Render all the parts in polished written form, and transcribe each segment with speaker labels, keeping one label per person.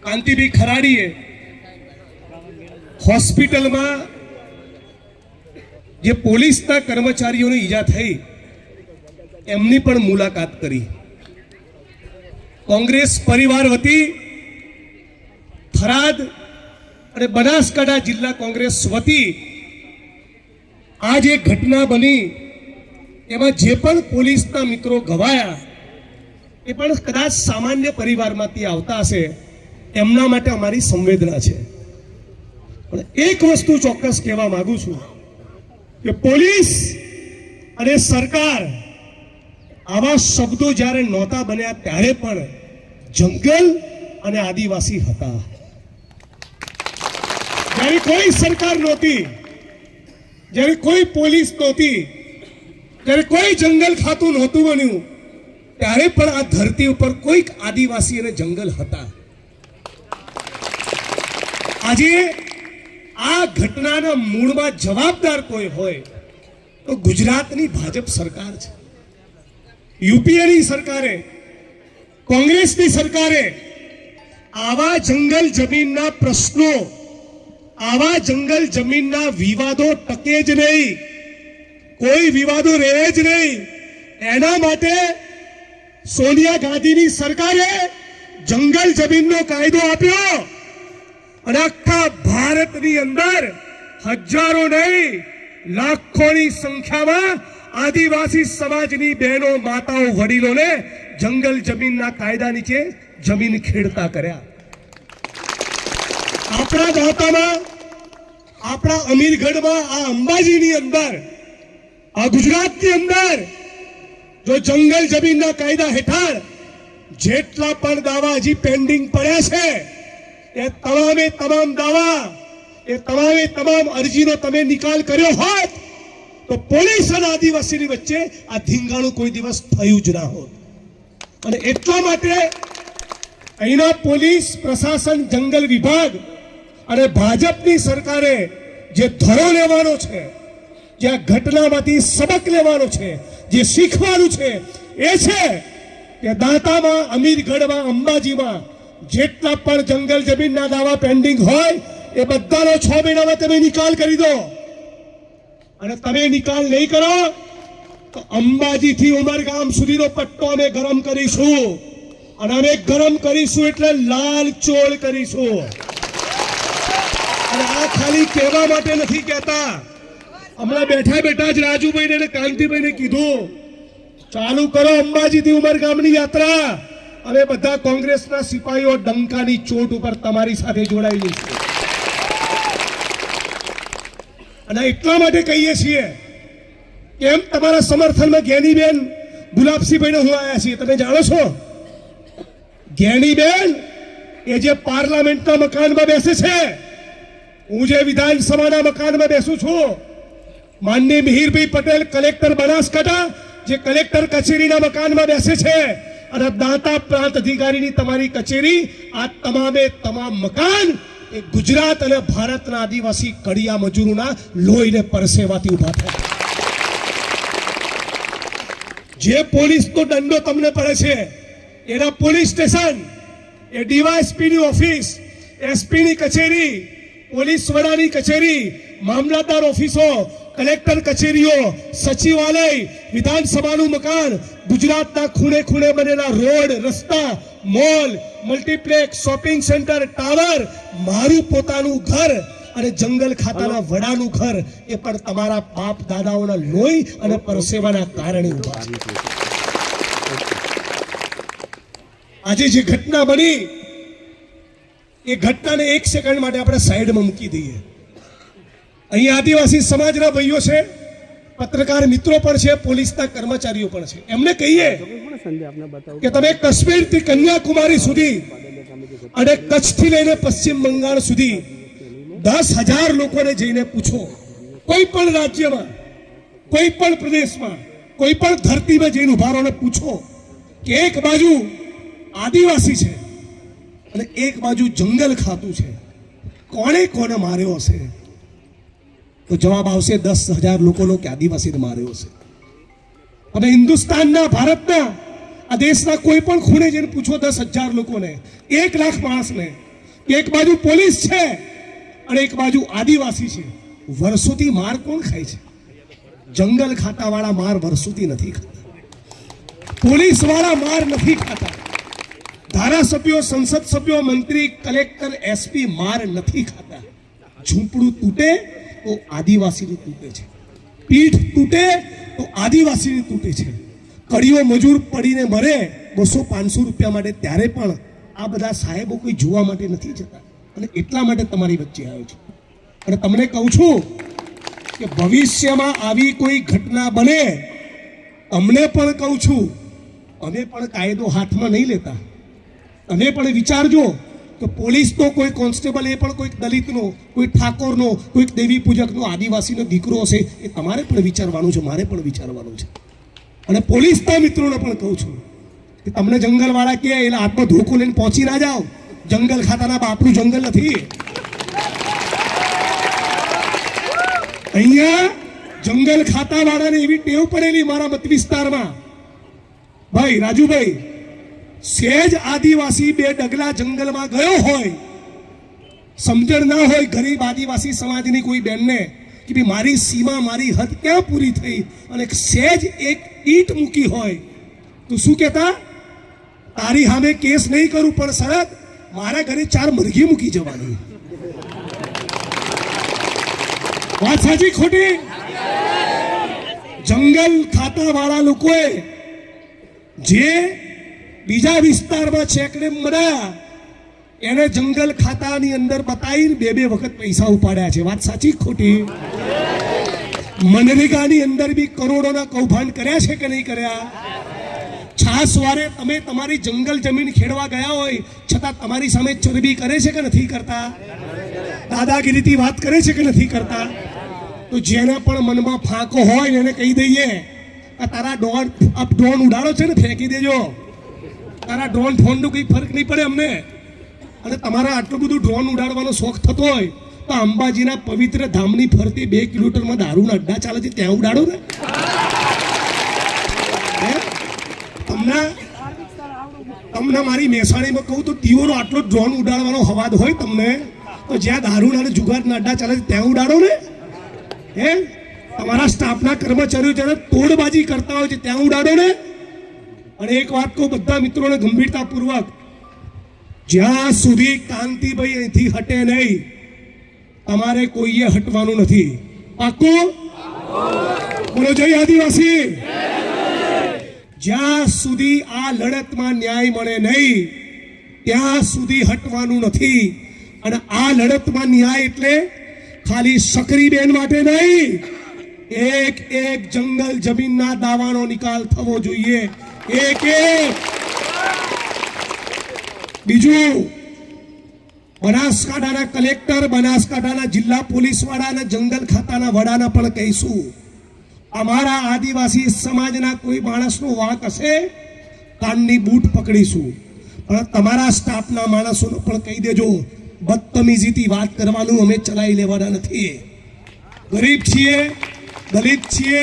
Speaker 1: કાંતિભાઈ ખરાડીએ હોસ્પિટલમાં જે પોલીસના કર્મચારીઓને ઈજા થઈ એમની પણ મુલાકાત કરી. કોંગ્રેસ પરિવાર વતી થરાદ અને બનાસકાંઠા જિલ્લા કોંગ્રેસ વતી આ જે ઘટના બની એમાં જે પણ પોલીસના મિત્રો ઘવાયા એ પણ કદાચ સામાન્ય પરિવારમાંથી આવતા હશે, એમના માટે અમારી સંવેદના છે. પણ એક વસ્તુ ચોક્કસ કહેવા માંગુ છું કે પોલીસ અને સરકાર આવા શબ્દો જ્યારે નહોતા બન્યા ત્યારે પણ જંગલ અને આદિવાસી હતા. જ્યારે કોઈ સરકાર નહોતી, જ્યારે કોઈ પોલીસ નહોતી, જ્યારે કોઈ જંગલ ખાતું નહોતું બન્યું, ત્યારે પણ આ ધરતી ઉપર કોઈક આદિવાસી અને જંગલ હતા. આજે આ ઘટનાના મૂળમાં જવાબદાર કોઈ હોય તો ગુજરાતની ભાજપ સરકાર છે. યુપીએની સરકારે, કોંગ્રેસની સરકારે આવા જંગલ જમીનના પ્રશ્નો, આવા જંગલ જમીનના વિવાદો ટકે જ નહીં, કોઈ વિવાદો રહે જ નહીં, એના માટે સોનિયા ગાંધીની સરકારે જંગલ જમીનનો કાયદો આપ્યો અને આખા ભારતની અંદર હજારો નહીં લાખોની સંખ્યામાં આદિવાસી સમાજની બહેનો, માતાઓ, વડીલોને જંગલ જમીનના કાયદા નીચે જમીન ખેડતા કર્યા. આપણા દાંતામાં, આપણા અમીરગઢમાં, આ અંબાજીની અંદર, આ ગુજરાતની અંદર જો જંગલ જમીનના કાયદા હેઠળ જેટલા પણ દાવા હજી પેન્ડિંગ પડ્યા છે એ તમામે તમામ દાવા, એ તમામે તમામ અરજીનો તમે નિકાલ કર્યો હોત તો પોલીસ અને આદિવાસીની વચ્ચે આ ધીંગાણું કોઈ દિવસ થયું જ ના હોત. અને એટલા માટે અહીંના પોલીસ પ્રશાસન, જંગલ વિભાગ અને ભાજપની સરકારે જે ધડો લેવાનો છે, જે આ ઘટનામાંથી સબક લેવાનો છે, જે શીખવાનું છે એ છે કે દાંતામાં, અમીરગઢમાં, અંબાજીમાં જેટલા પણ જંગલ જમીનના દાવા પેન્ડિંગ હોય એ બધાનો 6 મહિનામાં તમે નિકાલ કરી દો. અને તમે નિકાલ નહીં કરો તો અંબાજીથી ઉમરગામ સુધીનો પટ્ટો અમે ગરમ કરીશું. અને અમે ગરમ કરીશું એટલે લાલ ચોળ કરીશું. અને આ ખાલી કહેવા માટે નથી કહેતા. હમણાં બેઠા બેઠા જ રાજુભાઈને અને કાંતિભાઈને કીધું ચાલુ કરો અંબાજીથી ઉમરગામની યાત્રા. અમે બધા કોંગ્રેસના સિપાહીઓ ડંકાની ચોટ ઉપર તમારી સાથે જોડાઈ જઈશું. અને એટલા માટે કહીએ છીએ કે એમ તમારા સમર્થનમાં જ્ઞાનીબેન ગુલાબસિંહભાઈને હું આવ્યા છીએ. તમે જાણો છો જ્ઞાનીબેન એ જે પાર્લામેન્ટના મકાનમાં બેસે છે, હું જે વિધાનસભાના મકાનમાં બેસું છું, માનનીય મિહિરભાઈ પટેલ કલેક્ટર બનાસકાંઠા જે કલેક્ટર કચેરીના મકાનમાં બેસે છે, અને દાંતા પ્રાંત અધિકારીની તમારી કચેરી, આ તમામે તમામ મકાન એ ગુજરાત અને ભારતના આદિવાસી કડિયા મજૂરોના લોહીને પરસેવાથી ઉભા થયા. જે પોલીસનો દંડો તમને પડે છે એના પોલીસ સ્ટેશન, એ ડીવાયએસપીની ઓફિસ, એસપીની કચેરી, પોલીસ વડાની કચેરી, મામલતદાર ઓફિસો, કલેક્ટર કચેરીઓ, સચિવાલય, વિધાનસભાનું મકાન, ગુજરાતના ખૂણે ખૂણે બનેલા રોડ, રસ્તા, mall, multiplex, shopping centre, tower, મારું પોતાનું ઘર અને જંગલ ખાતાના વડાનું ઘર એ પણ તમારા બાપ દાદાઓના લોહી અને પરસેવાના કારણે ઉભા છે. આજે જે ઘટના બની એ ઘટનાને 1 સેકન્ડ માટે આપણે સાઈડમાં મૂકી દઈએ. અહીં આદિવાસી સમાજના ભાઈઓ છે, પત્રકાર મિત્રો પણ છે, પોલીસના કર્મચારીઓ પણ છે. એમને કહીએ કે તમે કાશ્મીરથી કન્યાકુમારી સુધી અને કચ્છથી લઈને પશ્ચિમ બંગાળ સુધી 10,000 લોકોને જઈને પૂછો, કોઈ પણ રાજ્યમાં, કોઈ પણ પ્રદેશમાં, કોઈ પણ ધરતીમાં જઈને ઉભા રહો, પૂછો કે એક બાજુ આદિવાસી છે અને એક બાજુ જંગલ ખાતું છે, કોણે કોને માર્યો હશે? તો જવાબ આવશે 10,000 લોકોનો કે આદિવાસીને માર્યો હશે. અને હિન્દુસ્તાનના, ભારતના આ દેશના કોઈ પણ ખૂણે જઈને પૂછો 10,000 લોકોને, 1 લાખ માણસને, એક બાજુ પોલીસ છે અને એક બાજુ આદિવાસી છે, વર્ષોથી માર કોણ ખાય છે? જંગલ ખાતાવાળા માર વર્ષોથી નથી ખાતા, પોલીસ વાળા માર નથી ખાતા, ધારાસભ્યો, સંસદ સભ્યો, મંત્રી, કલેક્ટર, એસપી માર નથી ખાતા. ઝૂંપડું તૂટે તો આદિવાસીનું તૂટે છે, પીઠ તૂટે તો આદિવાસીની તૂટે છે, કડીઓ મજૂર પડીને મરે 200-500 રૂપિયા માટે, ત્યારે પણ આ બધા સાહેબો કોઈ જોવા માટે નથી જતા. અને એટલા માટે તમારી વચ્ચે આવ્યો છું. અને તમને કહું છું કે ભવિષ્યમાં આવી કોઈ ઘટના બને, અમને પણ કહું છું, અમે પણ કાયદો હાથમાં નહીં લેતા. તમે પણ વિચારજો કે પોલીસ તો કોઈ કોન્સ્ટેબલ, એ પણ કોઈક દલિતનો, કોઈ ઠાકોરનો, કોઈક દેવી પૂજકનો, આદિવાસીનો દીકરો હશે. એ તમારે પણ વિચારવાનું છે, મારે પણ વિચારવાનું છે. અને પોલીસના મિત્રોને પણ કહું છું કે તમને જંગલવાળા કહે એટલે હાથમાં ધોકો લઈને પહોંચી ના જાઓ. જંગલ ખાતાના બાપનું જંગલ નથી. અહીંયા જંગલ ખાતાવાળાને એવી ટેવ પડેલી મારા મત વિસ્તારમાં, ભાઈ રાજુભાઈ, સેજ આદિવાસી 2 ડગલા જંગલમાં ગયો હોય, સમજણ ના હોય ગરીબ આદિવાસી સમાજની કોઈ બેનને કે ભાઈ મારી સીમા, મારી હદ ક્યાં પૂરી થઈ, અને સેજ એક ઈંટ મૂકી હોય તો શું કહેતા? તારી સામે કેસ નહીં કરું, પણ શરત મારા ઘરે 4 મરઘી મૂકી જવાની. વાત સાચી ખોટી? જંગલ ખાતાવાળા લોકોએ જે બીજા વિસ્તારમાં છેકડે મર્યા, એને જંગલ ખાતાની અંદર બતાવીને 2 વખત પૈસા ઉપાડ્યા છે. વાત સાચી ખોટી? મનરેગાની અંદર બી કરોડોના કૌભાંડ કર્યા છે કે નહીં કર્યા? છાસવારે તમે તમારી જંગલ જમીન ખેડવા ગયા હોય છતાં તમારી સામે ચરબી કરે છે કે નથી કરતા? દાદાગીરીથી વાત કરે છે કે નથી કરતા? તો જેના પણ મનમાં ફાંકો હોય એને કહી દઈએ, આ તારા ડ્રોન ઉડાડો છે ને, ફેંકી દેજો. તારા ડ્રોન ફોનનો કંઈ ફરક નહીં પડે અમને. અને તમારા આટલું બધું ડ્રોન ઉડાડવાનો શોખ થતો હોય તો અંબાજીના પવિત્ર ધામની ફરતી 2 કિલોમીટરમાં દારૂના અડ્ડા ચાલે છે, ત્યાં ઉડાડો ને. તમને મારી મહેસાણીમાં કહું તો દીવોનો આટલો ડ્રોન ઉડાડવાનો હવાદ હોય તમને, તો જ્યાં દારૂના અને જુગારના અડ્ડા ચાલે છે ત્યાં ઉડાડો ને. તમારા સ્ટાફના કર્મચારીઓ જ્યારે તોડબાજી કરતા હોય છે ત્યાં ઉડાડો ને. અને એક વાત કહું બધા મિત્રોને ગંભીરતાપૂર્વક, જ્યાં સુધી કાંતિભાઈ અહીંથી હટે નહીં, તમારે કોઈએ હટવાનું નથી. પાક્કું? બોલો જય આદિવાસી. જ્યાં સુધી આ લડતમાં ન્યાય મળે નહીં ત્યાં સુધી હટવાનું નથી. અને આ લડતમાં ન્યાય એટલે ખાલી સક્રીબેન માટે નહીં, એક એક જંગલ જમીનના દાવાનો નિકાલ થવો જોઈએ. એક. બીજું, બનાસકાંઠાના કલેક્ટર, બનાસકાંઠાના જિલ્લા પોલીસ વડા અને જંગલ ખાતાના વડાના પણ કહીશું, અમારા આદિવાસી સમાજના કોઈ માણસનો વાંક હશે, કાનની બૂટ પકડીશું. પણ તમારા સ્ટાફના માણસોને પણ કહી દેજો, બદતમીજીથી વાત કરવાનું અમે ચલાવી લેવાના નથી. ગરીબ છીએ, દલિત છીએ,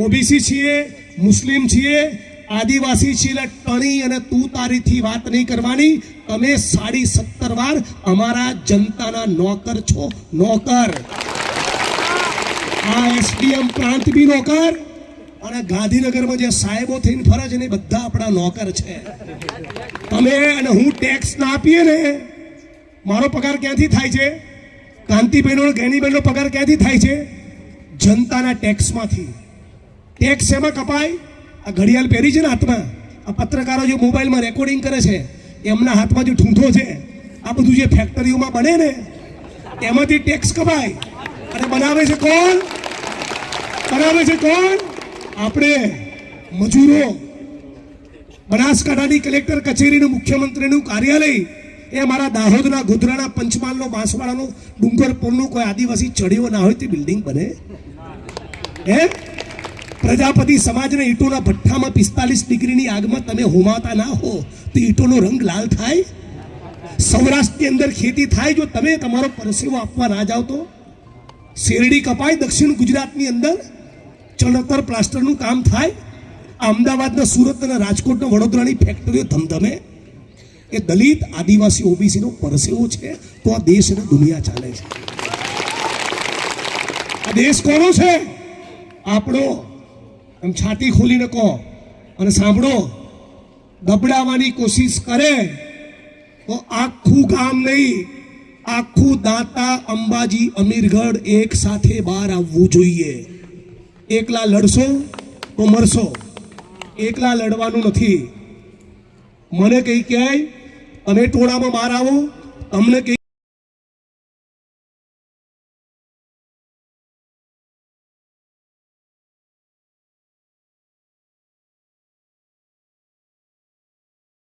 Speaker 1: ઓબીસી છીએ, મુસ્લિમ છીએ, આદિવાસી છીએ, ટણી અને તું તારીથી વાત નહીં કરવાની. તમે 17.5 વાર અમારા જનતાના નોકર છો, નોકર. આ એસડીએમ પ્રાંત બી નોકર, અને ગાંધીનગરમાં જે સાહેબો થઈને ફરે છે ને બધા આપણા નોકર છે. તમે અને હું ટેક્સ ના આપીએ ને, મારો પગાર ક્યાંથી થાય છે? કાંતિબેનો, ગેનીબેનનો પગાર ક્યાંથી થાય છે? જનતાના ટેક્સમાંથી. ટેક્સ એમાં કપાય? આ ઘડિયાળ પહેરી છે ને હાથમાં, આ પત્રકારો જે મોબાઈલમાં રેકોર્ડિંગ કરે છે એમના હાથમાં જે ઠૂંઠો છે, આ બધું જે ફેક્ટરીઓમાં બને ને એમાંથી ટેક્સ કપાય. અને બનાવે છે કોણ? બનાવે છે કોણ? આપણે મજૂરો. બનાસકાંઠાની કલેક્ટર કચેરીનું, મુખ્યમંત્રીનું કાર્યાલય એ મારા દાહોદના, ગોધરાના, પંચમહાલનો, બાંસવાડાનો, ડુંગરપુરનું કોઈ આદિવાસી ચડ્યો ના હોય તે બિલ્ડિંગ બને? પ્રજાપતિ સમાજને ઈંટોના ભઠ્ઠામાં 45 ડિગ્રીની આગમાં તમે હોમાતા ના હો તો ઈંટોનો રંગ લાલ થાય? સૌરાષ્ટ્રની અંદર ખેતી થાય, જો તમે તમારો પરસેવો આપવા ના જાઓ તો? શેરડી કપાય દક્ષિણ ગુજરાતની અંદર, ચણતર પ્લાસ્ટરનું કામ થાય? અમદાવાદના સુરત અને રાજકોટના વડોદરાની ફેક્ટરીઓ ધમધમે, એ દલિત આદિવાસી ઓબીસી નો પરસેવો છે, તો આ દેશ અને દુનિયા ચાલે છે. આ દેશ કોનો છે? આપણો. એમ છાતી ખોલીને કહો અને સાંભળો, દબડાવવાની કોશિશ કરે તો આખું ગામ નહીં, આખું દાંતા, અંબાજી, અમીરગઢ એક સાથે બહાર આવવું જોઈએ. એકલા લડશો તો મરશો, એકલા લડવાનું નથી. મને કઈ કહે તમે ટોળામાં બહાર આવો, તમને કઈ